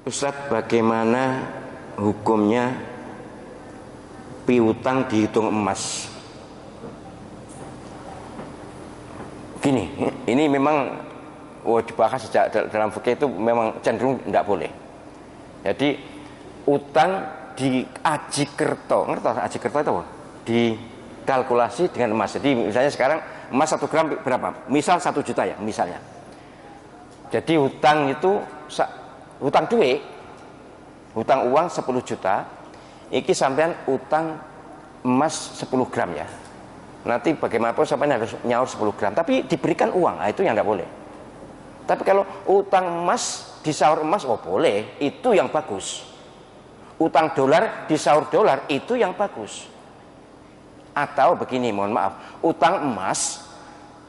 Ustadz, bagaimana hukumnya piutang dihitung emas? Gini, ini memang dibahas sejak dalam fikih itu memang cenderung tidak boleh. Jadi utang di ajikerto, ngerti ajikerto itu apa? Dikalkulasi dengan emas. Jadi misalnya sekarang emas 1 gram berapa? Misal 1 juta ya, misalnya. Jadi hutang itu hutang duit, hutang uang 10 juta, iki sampean utang emas 10 gram ya. Nanti bagaimanapun sampean harus nyaur 10 gram, tapi diberikan uang, itu yang tidak boleh. Tapi kalau utang emas disaur emas, oh boleh, itu yang bagus. Utang dolar disaur dolar, itu yang bagus. Atau begini, mohon maaf, utang emas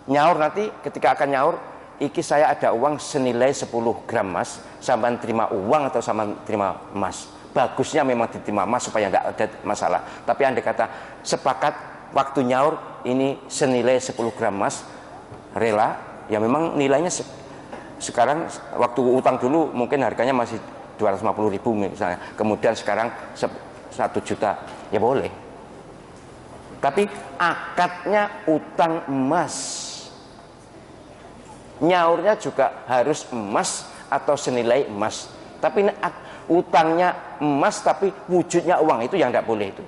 nyaur nanti ketika akan nyaur, iki saya ada uang senilai 10 gram emas, sampean terima uang atau sampean terima emas. Bagusnya memang diterima emas supaya tidak ada masalah. Tapi andai kata sepakat waktu nyaur ini senilai 10 gram emas, rela, ya memang nilainya sekarang waktu utang dulu mungkin harganya masih 250.000 misalnya, kemudian sekarang 1 juta, ya boleh. Tapi akadnya utang emas, nyaurnya juga harus emas atau senilai emas. Tapi utangnya emas tapi wujudnya uang, itu yang tidak boleh. Itu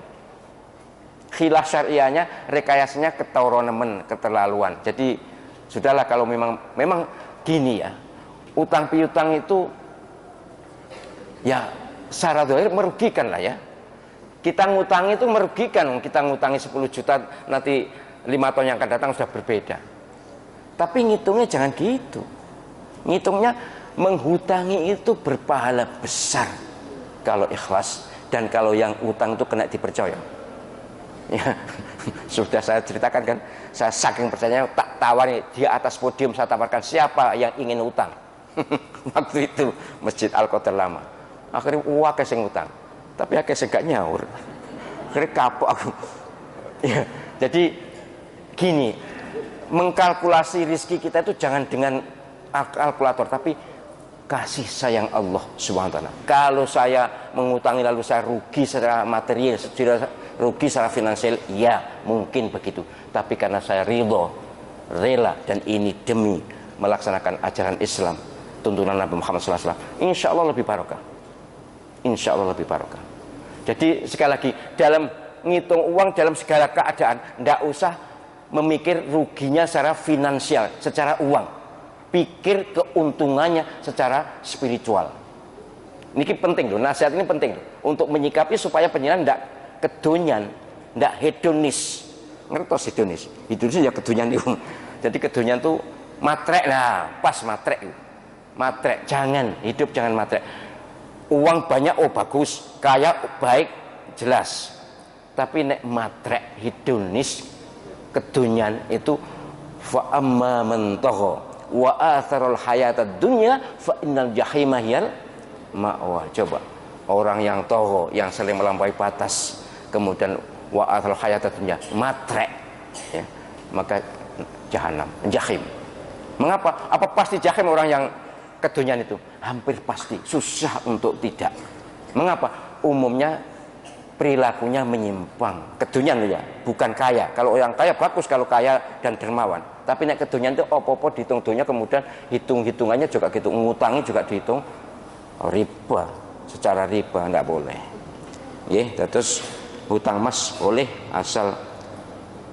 khilaf syariahnya, rekayasanya ketoronemen, keterlaluan. Jadi sudahlah, kalau memang gini ya, utang piutang itu ya secara zahir merugikan lah ya. Kita ngutangi itu merugikan, kita ngutangi 10 juta, nanti 5 tahun yang akan datang sudah berbeda. Tapi ngitungnya jangan gitu. Ngitungnya menghutangi itu berpahala besar kalau ikhlas, dan kalau yang utang itu kena dipercaya. Ya, sudah saya ceritakan kan, saya saking percayanya tak tawari di atas podium, saya tawarkan siapa yang ingin utang. Waktu itu Masjid Al-Qadar Lama. Akhirnya akeh sing utang, tapi akeh sing gak nyaur. Akhirnya kapok aku. Ya, jadi gini, mengkalkulasi rizki kita itu jangan dengan kalkulator, tapi kasih sayang Allah Subhanahu wa ta'ala. Kalau saya mengutangi lalu saya rugi secara material, rugi secara finansial, ya mungkin begitu. Tapi karena saya ridho, rela, dan ini demi melaksanakan ajaran Islam, tuntunan Nabi Muhammad SAW, insya Allah lebih barokah. Insya Allah lebih barokah. Jadi sekali lagi, dalam ngitung uang dalam segala keadaan, tidak usah memikir ruginya secara finansial, secara uang. Pikir keuntungannya secara spiritual. Ini penting loh, nasihat ini penting loh, untuk menyikapi supaya penyenan tidak kedonyan, tidak hedonis. Ngertos hedonis? Hedonis ya kedonyan itu. Jadi kedonyan itu matrek, nah pas matrek. Matrek, jangan hidup, jangan matrek. Uang banyak, oh bagus, kaya baik, jelas. Tapi nek matrek, hedonis, kedonyan itu fa amma man tagha wa atharul hayatad dunya fa innal jahima hiyal ma'wa. Coba orang yang tagha, yang sering melampaui batas, kemudian wa atharul hayatad dunya, matrek ya, maka jahanam, jahim. Mengapa? Apa pasti jahim orang yang kedonyan itu? Hampir pasti, susah untuk tidak. Mengapa? Umumnya perilakunya menyimpang. Kedonyan ya, bukan kaya. Kalau yang kaya bagus, kalau kaya dan dermawan. Tapi nek kedonyan itu opo-opo dihitung dunia, kemudian hitung-hitungannya juga gitu, ngutangi juga dihitung riba, secara riba enggak boleh. Nggih, terus hutang emas boleh asal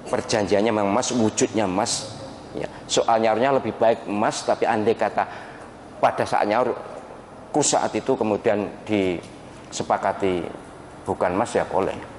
perjanjiannya memang emas, wujudnya emas. Ya, soal nyaurnya lebih baik emas, tapi andai kata pada saat nyaur saat itu kemudian disepakati bukan emas, ya boleh.